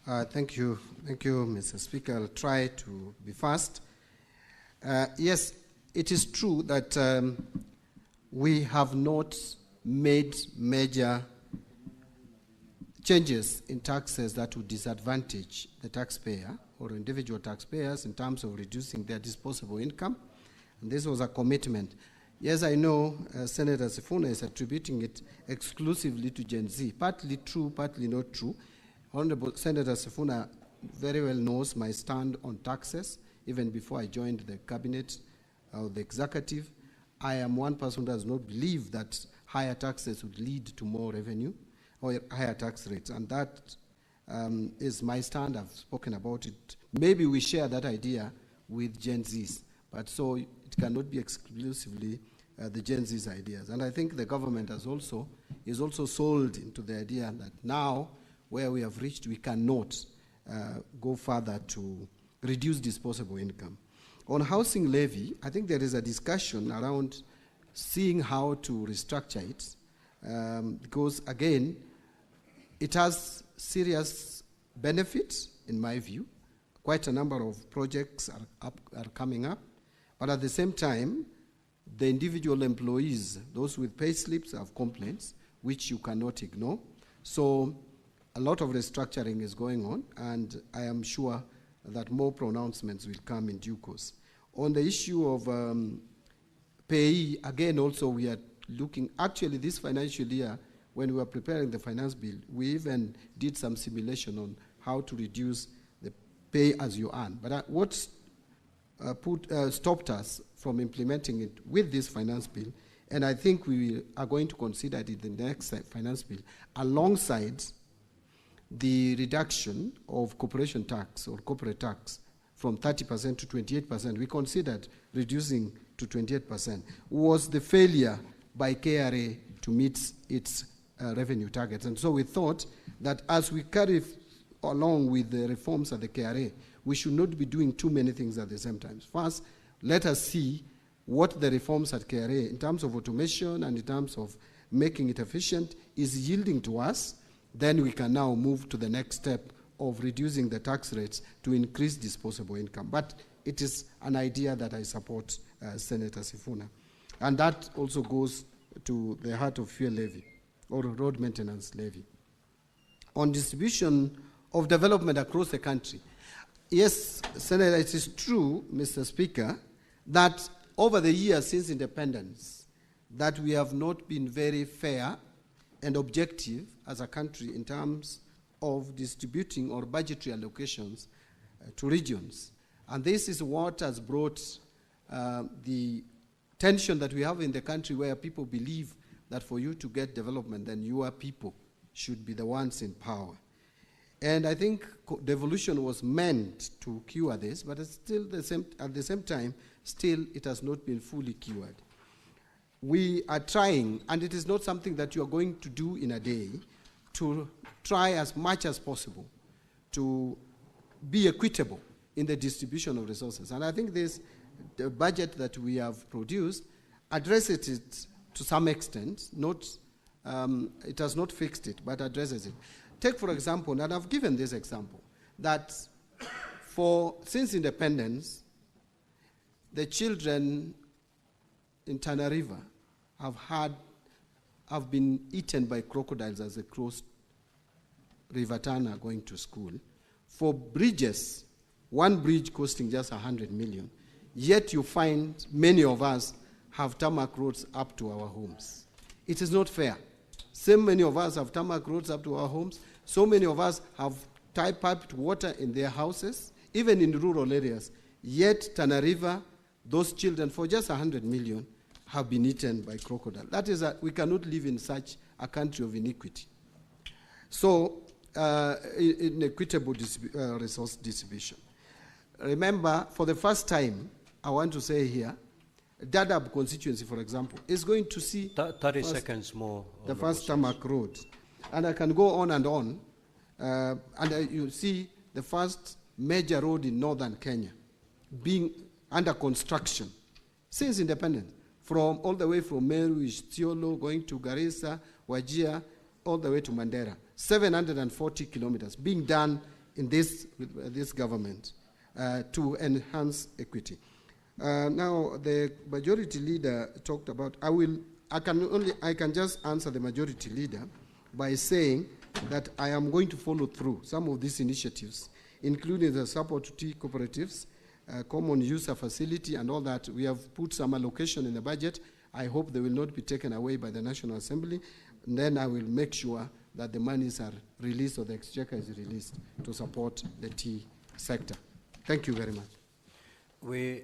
Thank you, Mr. Speaker. I'll try to be fast. Yes, it is true that we have not made major changes in taxes that would disadvantage the taxpayer or individual taxpayers in terms of reducing their disposable income. And this was a commitment. Yes, I know Senator Sifuna is attributing it exclusively to Gen Z. Partly true, partly not true. Honorable Senator Sifuna very well knows my stand on taxes. Even before I joined the cabinet or the executive, I am one person who does not believe that higher taxes would lead to more revenue or higher tax rates. And that is my stand. I've spoken about it. Maybe we share that idea with Gen Zs, but so it cannot be exclusively the Gen Z's ideas. And I think the government is also sold into the idea that now, where we have reached, we cannot go further to reduce disposable income. On housing levy, I think there is a discussion around seeing how to restructure it, because again, it has serious benefits, in my view. Quite a number of projects are coming up, but at the same time, the individual employees, those with pay slips, have complaints, which you cannot ignore. So a lot of restructuring is going on, and I am sure that more pronouncements will come in due course. On the issue of payee, again, also we are looking, actually this financial year, when we were preparing the finance bill, we even did some simulation on how to reduce the pay as you earn. But what stopped us from implementing it with this finance bill, and I think we are going to consider it in the next finance bill, alongside the reduction of corporation tax or corporate tax from 30% to 28%, we considered reducing to 28%, was the failure by KRA to meet its revenue targets. And so we thought that as we carry along with the reforms at the KRA, we should not be doing too many things at the same time. First, let us see what the reforms at KRA, in terms of automation and in terms of making it efficient, is yielding to us. Then we can now move to the next step of reducing the tax rates to increase disposable income. But it is an idea that I support, Senator Sifuna. And that also goes to the heart of fuel levy or road maintenance levy. On distribution of development across the country, yes, Senator, it is true, Mr. Speaker, that over the years since independence, that we have not been very fair and objective as a country in terms of distributing or budgetary allocations to regions. And this is what has brought the tension that we have in the country, where people believe that for you to get development, then your people should be the ones in power. And I think devolution was meant to cure this, but it's still at the same time, still it has not been fully cured. We are trying, and it is not something that you are going to do in a day, to try as much as possible to be equitable in the distribution of resources. And I think the budget that we have produced addresses it to some extent. It has not fixed it, but addresses it. Take, for example, and I've given this example, that since independence, the children in Tana River have been eaten by crocodiles as they crossed River Tana going to school. For bridges, one bridge costing just 100 million, yet you find many of us have tarmac roads up to our homes. It is not fair. So many of us have tarmac roads up to our homes. So many of us have piped water in their houses, even in rural areas. Yet Tana River, those children, for just 100 million, have been eaten by crocodile. That is we cannot live in such a country of iniquity. So, inequitable resource distribution. Remember, for the first time, I want to say here, Dadaab constituency, for example, is going to see 30 seconds more. The first tarmac road. And I can go on and on. And you see the first major road in northern Kenya being under construction since independence, all the way from Meru, Isiolo, going to Garissa, Wajir, all the way to Mandera. 740 kilometers being done in this, with this government to enhance equity. Now, the majority leader talked about, I can just answer the majority leader by saying that I am going to follow through some of these initiatives, including the support to tea cooperatives, common user facility and all that. We have put some allocation in the budget. I hope they will not be taken away by the National Assembly. And then I will make sure that the monies are released or the exchequer is released to support the tea sector. Thank you very much.